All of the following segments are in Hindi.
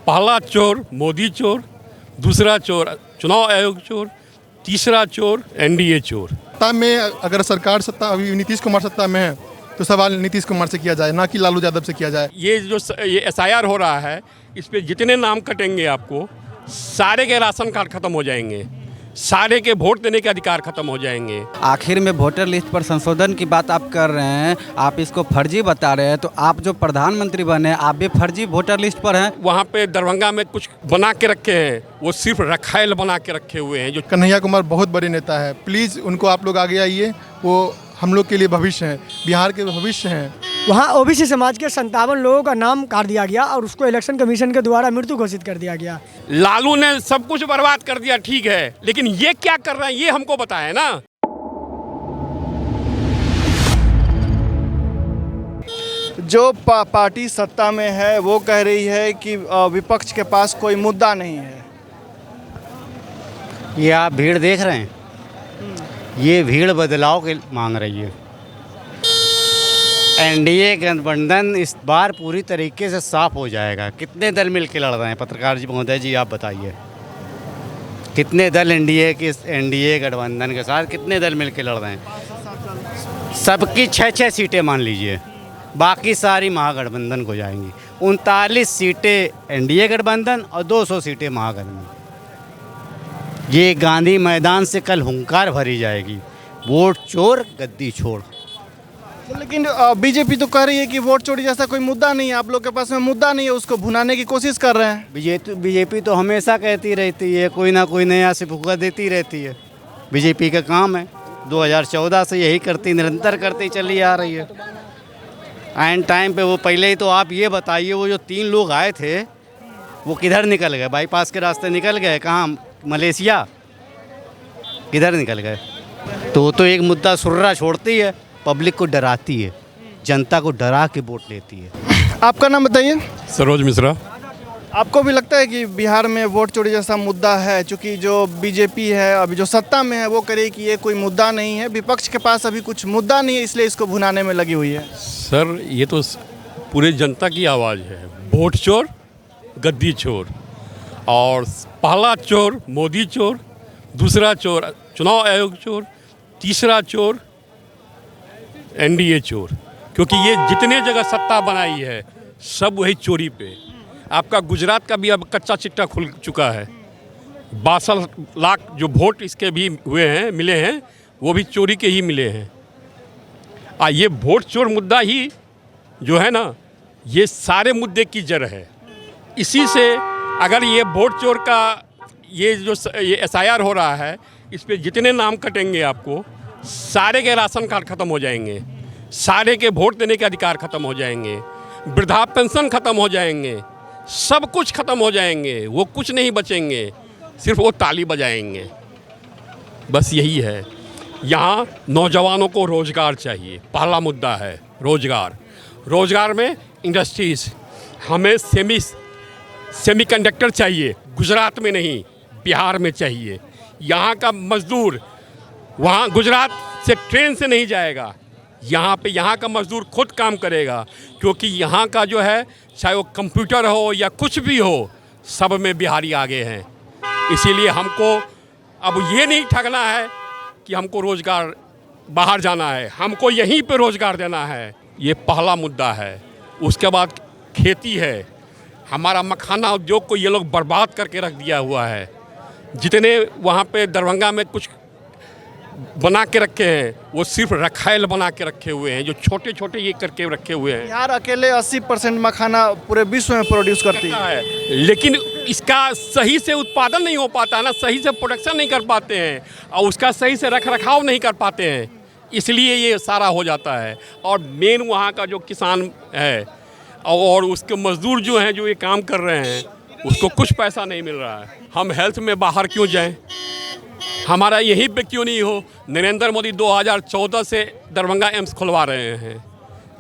पहला चोर मोदी चोर, दूसरा चोर चुनाव आयोग चोर, तीसरा चोर एनडीए चोर। सत्ता में अगर सरकार सत्ता अभी नीतीश कुमार सत्ता में है तो सवाल नीतीश कुमार से किया जाए, ना कि लालू यादव से किया जाए। ये जो ये एसआईआर हो रहा है, इस पे जितने नाम कटेंगे आपको सारे के राशन कार्ड खत्म हो जाएंगे, सारे के वोट देने के अधिकार खत्म हो जाएंगे। आखिर में वोटर लिस्ट पर संशोधन की बात आप कर रहे हैं, आप इसको फर्जी बता रहे हैं, तो आप जो प्रधानमंत्री बने आप भी फर्जी वोटर लिस्ट पर हैं। वहाँ पे दरभंगा में कुछ बना के रखे हैं, वो सिर्फ रखायल बना के रखे हुए हैं। जो कन्हैया कुमार बहुत बड़े नेता है, प्लीज़ उनको आप लोग आगे आइए, वो हम लोग के लिए भविष्य हैं, बिहार के भविष्य हैं। वहाँ ओबीसी समाज के 57 लोगों का नाम काट दिया गया और उसको इलेक्शन कमीशन के द्वारा मृत्यु घोषित कर दिया गया। लालू ने सब कुछ बर्बाद कर दिया, ठीक है, लेकिन ये क्या कर रहे हैं ये हमको बताएं ना। जो पार्टी सत्ता में है वो कह रही है कि विपक्ष के पास कोई मुद्दा नहीं है। ये आप भीड़ देख रहे हैं, ये भीड़ बदलाव के मांग रही है। एनडीए गठबंधन इस बार पूरी तरीके से साफ हो जाएगा। कितने दल मिलकर लड़ रहे हैं पत्रकार जी महोदय जी, आप बताइए कितने दल एनडीए गठबंधन के साथ कितने दल मिलकर लड़ रहे हैं? सबकी 6-6 सीटें मान लीजिए, बाकी सारी महागठबंधन को जाएंगी। 39 सीटें एनडीए गठबंधन और 200 सीटें महागठबंधन। ये गांधी मैदान से कल हुंकार भरी जाएगी, वोट चोर गद्दी छोड़। लेकिन बीजेपी तो कह रही है कि वोट चोरी जैसा कोई मुद्दा नहीं है, आप लोग के पास में मुद्दा नहीं है, उसको भुनाने की कोशिश कर रहे हैं। बीजेपी तो हमेशा कहती रहती है, कोई ना कोई नया सिफुका देती रहती है। बीजेपी का काम है, 2014 से यही करती, निरंतर करती चली आ रही है। एंड टाइम पे वो पहले ही तो आप ये बताइए, वो जो 3 लोग आए थे वो किधर निकल गए? बाईपास के रास्ते निकल गए, कहाँ? मलेशिया। किधर निकल गए? तो एक मुद्दा सुर्रा छोड़ती है, पब्लिक को डराती है, जनता को डरा के वोट लेती है। आपका नाम बताइए। सरोज मिश्रा। आपको भी लगता है कि बिहार में वोट चोरी जैसा मुद्दा है? चूँकि जो बीजेपी है अभी जो सत्ता में है वो करे कि ये कोई मुद्दा नहीं है, विपक्ष के पास अभी कुछ मुद्दा नहीं है, इसलिए इसको भुनाने में लगी हुई है। सर ये तो पूरे जनता की आवाज़ है। वोट चोर गद्दी चोर, और पहला चोर मोदी चोर, दूसरा चोर चुनाव आयोग चोर, तीसरा चोर एनडीए चोर। क्योंकि ये जितने जगह सत्ता बनाई है सब वही चोरी पे। आपका गुजरात का भी अब कच्चा चिट्टा खुल चुका है। 62 लाख जो वोट इसके भी हुए हैं, मिले हैं, वो भी चोरी के ही मिले हैं। ये वोट चोर मुद्दा ही जो है ना, ये सारे मुद्दे की जड़ है। इसी से अगर ये वोट चोर का ये जो ये एसआईआर हो रहा है, इस पे जितने नाम कटेंगे आपको सारे के राशन कार्ड खत्म हो जाएंगे, सारे के वोट देने के अधिकार खत्म हो जाएंगे, वृद्धा पेंशन खत्म हो जाएंगे, सब कुछ खत्म हो जाएंगे। वो कुछ नहीं बचेंगे, सिर्फ वो ताली बजाएंगे। बस यही है। यहाँ नौजवानों को रोज़गार चाहिए, पहला मुद्दा है रोज़गार। रोज़गार में इंडस्ट्रीज़, हमें सेमीकंडक्टर चाहिए, गुजरात में नहीं बिहार में चाहिए। यहाँ का मज़दूर वहाँ गुजरात से ट्रेन से नहीं जाएगा, यहाँ का मज़दूर खुद काम करेगा। क्योंकि यहाँ का जो है, चाहे वो कंप्यूटर हो या कुछ भी हो, सब में बिहारी आगे हैं। इसीलिए हमको अब ये नहीं ठगना है कि हमको रोज़गार बाहर जाना है, हमको यहीं पे रोज़गार देना है। ये पहला मुद्दा है। उसके बाद खेती है। हमारा मखाना उद्योग को ये लोग बर्बाद करके रख दिया हुआ है। जितने वहाँ पे दरभंगा में कुछ बना के रखे हैं, वो सिर्फ रखायल बना के रखे हुए हैं, जो छोटे छोटे ये करके रखे हुए हैं। बिहार अकेले 80% मखाना पूरे विश्व में प्रोड्यूस करती है, लेकिन इसका सही से उत्पादन नहीं हो पाता ना, सही से प्रोडक्शन नहीं कर पाते हैं, और उसका सही से रख रखाव नहीं कर पाते हैं, इसलिए ये सारा हो जाता है। और मेन वहाँ का जो किसान है और उसके मजदूर जो हैं, जो ये काम कर रहे हैं, उसको कुछ पैसा नहीं मिल रहा है। हम हेल्थ में बाहर क्यों जाएं? हमारा यहीं पे क्यों नहीं हो? नरेंद्र मोदी 2014 से दरभंगा एम्स खुलवा रहे हैं,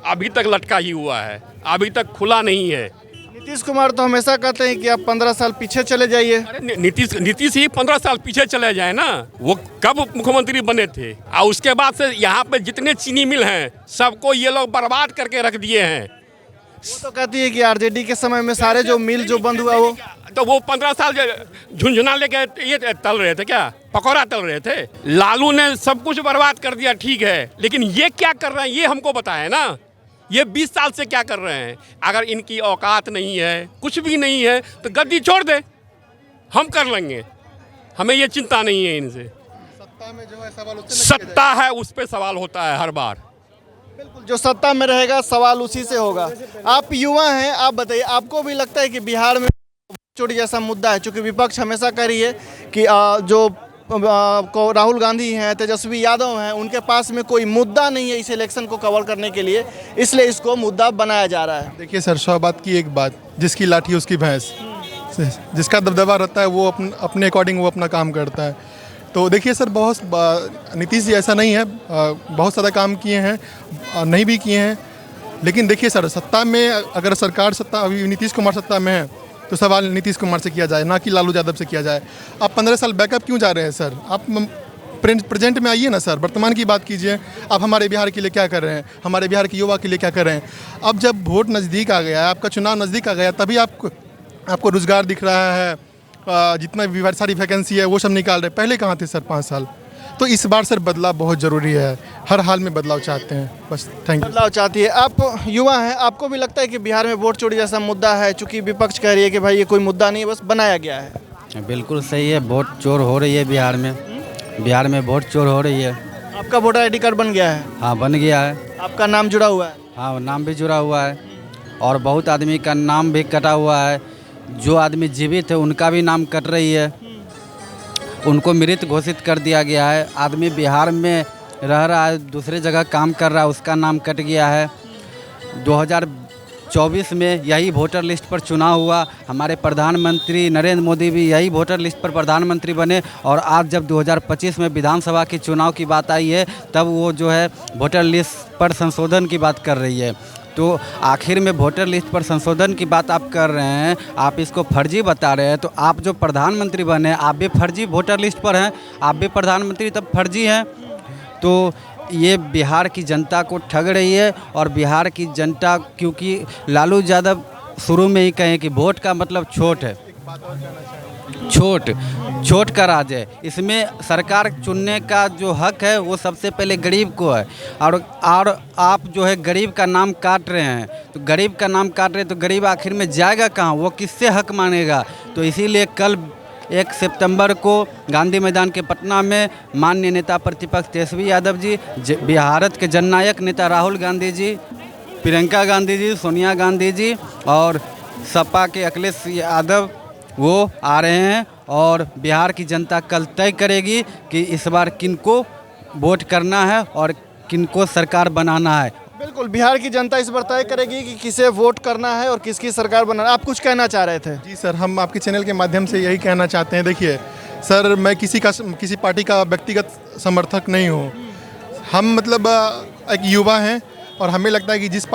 अभी तक लटका ही हुआ है, अभी तक खुला नहीं है। नीतीश कुमार तो हमेशा कहते हैं कि आप 15 साल पीछे चले जाइए। अरे नीतीश ही 15 साल पीछे चले जाए ना। वो कब मुख्यमंत्री बने थे? और उसके बाद से यहाँ पे जितने चीनी मिल हैं सबको ये लोग बर्बाद करके रख दिए हैं। वो तो कहती है कि आरजेडी के समय में सारे जो मिल जो बंद हुआ वो तो वो 15 साल झुंझुना लेके ये तल रहे थे क्या, पकौड़ा तल रहे थे। लालू ने सब कुछ बर्बाद कर दिया, ठीक है, लेकिन ये क्या कर रहे हैं ये हमको बताए ना। ये 20 साल से क्या कर रहे हैं? अगर इनकी औकात नहीं है, कुछ भी नहीं है, तो गद्दी छोड़ दे, हम कर लेंगे, हमें ये चिंता नहीं है इनसे। सत्ता में जो है सवाल उससे सत्ता है, उस पर सवाल होता है हर बार। बिल्कुल, जो सत्ता में रहेगा सवाल उसी से होगा। आप युवा हैं, आप बताइए, आपको भी लगता है कि बिहार में चोरी जैसा मुद्दा है? चूँकि विपक्ष हमेशा कह रही है कि जो राहुल गांधी हैं, तेजस्वी यादव हैं, उनके पास में कोई मुद्दा नहीं है इस इलेक्शन को कवर करने के लिए, इसलिए इसको मुद्दा बनाया जा रहा है। देखिए सर, 100 बात की एक बात, जिसकी लाठी उसकी भैंस, जिसका दबदबा रहता है वो अपने अकॉर्डिंग वो अपना काम करता है। तो देखिए सर, नीतीश जी ऐसा नहीं है, बहुत सारा काम किए हैं, नहीं भी किए हैं, लेकिन देखिए सर, सत्ता में अगर सरकार सत्ता अभी नीतीश कुमार सत्ता में है तो सवाल नीतीश कुमार से किया जाए, ना कि लालू यादव से किया जाए। आप 15 साल बैकअप क्यों जा रहे हैं सर? आप प्रेजेंट में आइए ना सर, वर्तमान की बात कीजिए। आप हमारे बिहार के लिए क्या कर रहे हैं, हमारे बिहार के युवा के लिए क्या कर रहे हैं? अब जब वोट नज़दीक आ गया है, आपका चुनाव नज़दीक आ गया, तभी आपको रोज़गार दिख रहा है, जितना भी सारी वैकेंसी है वो सब निकाल रहे। पहले कहाँ थे सर 5 साल? तो इस बार सर बदलाव बहुत ज़रूरी है, हर हाल में बदलाव चाहते हैं, बस। Thank you. बदलाव चाहती है। आप युवा हैं, आपको भी लगता है कि बिहार में वोट चोरी जैसा मुद्दा है? चूँकि विपक्ष कह रही है कि भाई ये कोई मुद्दा नहीं है, बस बनाया गया है। बिल्कुल सही है, वोट चोर हो रही है बिहार में। बिहार में वोट चोर हो रही है। आपका वोटर ID कार्ड बन गया है? हाँ, बन गया है। आपका नाम जुड़ा हुआ है? हाँ, नाम भी जुड़ा हुआ है, और बहुत आदमी का नाम भी कटा हुआ है। जो आदमी जीवित है उनका भी नाम कट रही है, उनको मृत घोषित कर दिया गया है। आदमी बिहार में रह रहा है, दूसरे जगह काम कर रहा है, उसका नाम कट गया है। 2024 में यही वोटर लिस्ट पर चुनाव हुआ, हमारे प्रधानमंत्री नरेंद्र मोदी भी यही वोटर लिस्ट पर प्रधानमंत्री बने, और आज जब 2025 में विधानसभा के चुनाव की बात आई है, तब वो जो है वोटर लिस्ट पर संशोधन की बात कर रही है। तो आखिर में वोटर लिस्ट पर संशोधन की बात आप कर रहे हैं, आप इसको फर्जी बता रहे हैं। तो आप जो प्रधानमंत्री बने, आप भी फर्जी वोटर लिस्ट पर हैं, आप भी प्रधानमंत्री तब फर्जी हैं। तो ये बिहार की जनता को ठग रही है, और बिहार की जनता, क्योंकि लालू यादव शुरू में ही कहें कि वोट का मतलब छोट है, छोट का राज है। इसमें सरकार चुनने का जो हक है वो सबसे पहले गरीब को है, और आप जो है गरीब का नाम काट रहे हैं। तो गरीब का नाम काट रहे हैं तो गरीब आखिर में जाएगा कहाँ, वो किससे हक मांगेगा? तो इसीलिए कल 1 सितंबर को गांधी मैदान के पटना में माननीय नेता प्रतिपक्ष तेजस्वी यादव जी, भारत के जननायक नेता राहुल गांधी जी, प्रियंका गांधी जी, सोनिया गांधी जी और सपा के अखिलेश यादव वो आ रहे हैं, और बिहार की जनता कल तय करेगी कि इस बार किनको वोट करना है और किनको सरकार बनाना है। बिल्कुल, बिहार की जनता इस बार तय करेगी कि किसे वोट करना है और किसकी सरकार बनाना है। आप कुछ कहना चाह रहे थे? जी सर, हम आपके चैनल के माध्यम से यही कहना चाहते हैं। देखिए सर, मैं किसी पार्टी का व्यक्तिगत समर्थक नहीं हूँ। हम मतलब एक युवा हैं, और हमें लगता है कि जिस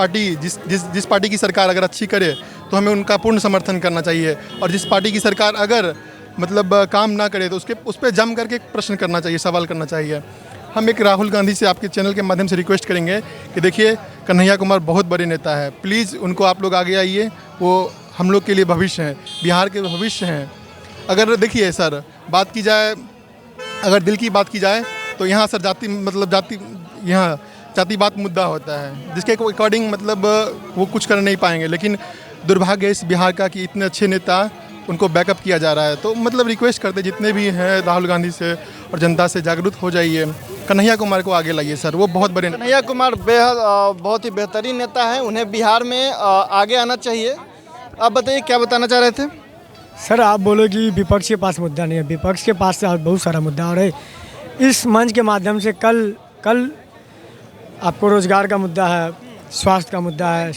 पार्टी की सरकार अगर अच्छी करे तो हमें उनका पूर्ण समर्थन करना चाहिए, और जिस पार्टी की सरकार अगर मतलब काम ना करे तो उस पर जम करके प्रश्न करना चाहिए, सवाल करना चाहिए। हम एक राहुल गांधी से आपके चैनल के माध्यम से रिक्वेस्ट करेंगे कि देखिए, कन्हैया कुमार बहुत बड़े नेता है, प्लीज़ उनको आप लोग आगे आइए, वो हम लोग के लिए भविष्य हैं, बिहार के भविष्य हैं। अगर देखिए सर, बात की जाए, अगर दिल की बात की जाए तो यहाँ सर जातिवाद मुद्दा होता है, जिसके अकॉर्डिंग मतलब वो कुछ कर नहीं पाएंगे। लेकिन दुर्भाग्य इस बिहार का कि इतने अच्छे नेता उनको बैकअप किया जा रहा है। तो मतलब रिक्वेस्ट करते जितने भी हैं राहुल गांधी से और जनता से, जागरूक हो जाइए, कन्हैया कुमार को आगे लाइए सर, वो बहुत बड़े। कन्हैया कुमार बहुत ही बेहतरीन नेता हैं, उन्हें बिहार में आगे आना चाहिए। आप बताइए, क्या बताना चाह रहे थे? सर, आप बोलो कि विपक्ष के पास मुद्दा नहीं है, विपक्ष के पास बहुत सारा मुद्दा आ रहा है। इस मंच के माध्यम से कल आपको रोज़गार का मुद्दा है, स्वास्थ्य का मुद्दा है,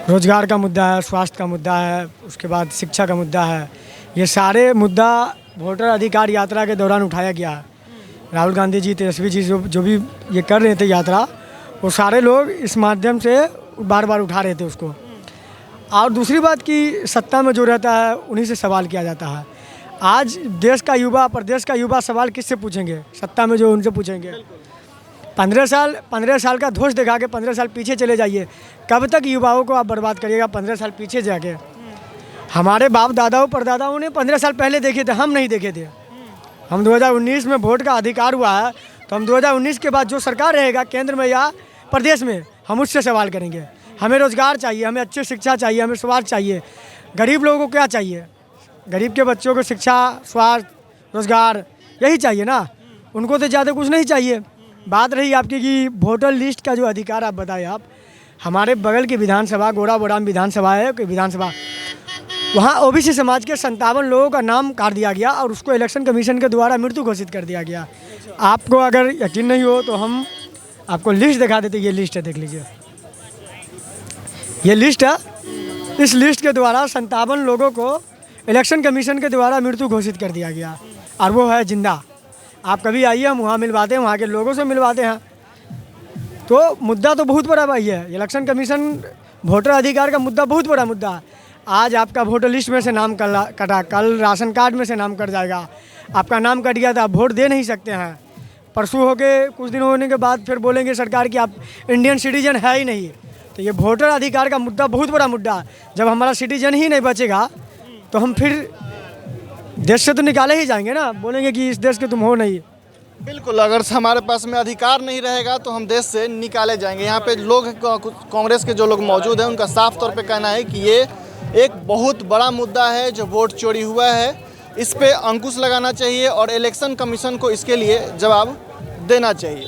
रोज़गार का मुद्दा है, स्वास्थ्य का मुद्दा है, उसके बाद शिक्षा का मुद्दा है। ये सारे मुद्दा वोटर अधिकार यात्रा के दौरान उठाया गया है। राहुल गांधी जी, तेजस्वी जी जो भी ये कर रहे थे यात्रा, वो सारे लोग इस माध्यम से बार बार उठा रहे थे उसको। और दूसरी बात कि सत्ता में जो रहता है उन्हीं से सवाल किया जाता है। आज देश का युवा, प्रदेश का युवा सवाल किससे पूछेंगे? सत्ता में जो उनसे पूछेंगे। 15 साल का धोष दिखा के 15 साल पीछे चले जाइए। कब तक युवाओं को आप बर्बाद करिएगा 15 साल पीछे जाके? हमारे बाप दादाओं परदादाओं ने 15 साल पहले देखे थे, हम नहीं देखे थे। हम 2019 में वोट का अधिकार हुआ है, तो हम 2019 के बाद जो सरकार रहेगा केंद्र में या प्रदेश में, हम उससे सवाल करेंगे। हमें रोज़गार चाहिए, हमें अच्छी शिक्षा चाहिए, हमें स्वास्थ्य चाहिए। गरीब लोगों को क्या चाहिए? गरीब के बच्चों को शिक्षा, स्वास्थ्य, रोज़गार यही चाहिए ना, उनको तो ज़्यादा कुछ नहीं चाहिए। बात रही आपकी कि वोटर लिस्ट का जो अधिकार आप बताए, आप हमारे बगल की विधानसभा गोराबोराम विधानसभा है कि विधानसभा, वहाँ ओबीसी समाज के 57 लोगों का नाम काट दिया गया और उसको इलेक्शन कमीशन के द्वारा मृत्यु घोषित कर दिया गया। आपको अगर यकीन नहीं हो तो हम आपको लिस्ट दिखा देते। ये लिस्ट है, देख लीजिए, ये लिस्ट है। इस लिस्ट के द्वारा 57 लोगों को इलेक्शन कमीशन के द्वारा मृत्यु घोषित कर दिया गया और वो है जिंदा। आप कभी आइए, हम वहाँ मिलवाते हैं, वहाँ के लोगों से मिलवाते हैं। तो मुद्दा तो बहुत बड़ा भाई है, इलेक्शन कमीशन वोटर अधिकार का मुद्दा बहुत बड़ा मुद्दा है। आज आपका वोटर लिस्ट में से नाम कटा, कल राशन कार्ड में से नाम कट जाएगा। आपका नाम कट गया तो आप वोट दे नहीं सकते हैं। परसों हो के कुछ दिन होने के बाद फिर बोलेंगे सरकार कि आप इंडियन सिटीजन है ही नहीं। तो ये वोटर अधिकार का मुद्दा बहुत बड़ा मुद्दा है। जब हमारा सिटीजन ही नहीं बचेगा तो हम फिर देश से तो निकाले ही जाएंगे ना, बोलेंगे कि इस देश के तुम हो नहीं। बिल्कुल, अगर हमारे पास में अधिकार नहीं रहेगा तो हम देश से निकाले जाएंगे। यहाँ पे लोग, कांग्रेस के जो लोग मौजूद हैं, उनका साफ तौर पे कहना है कि ये एक बहुत बड़ा मुद्दा है जो वोट चोरी हुआ है, इस पे अंकुश लगाना चाहिए और इलेक्शन कमीशन को इसके लिए जवाब देना चाहिए।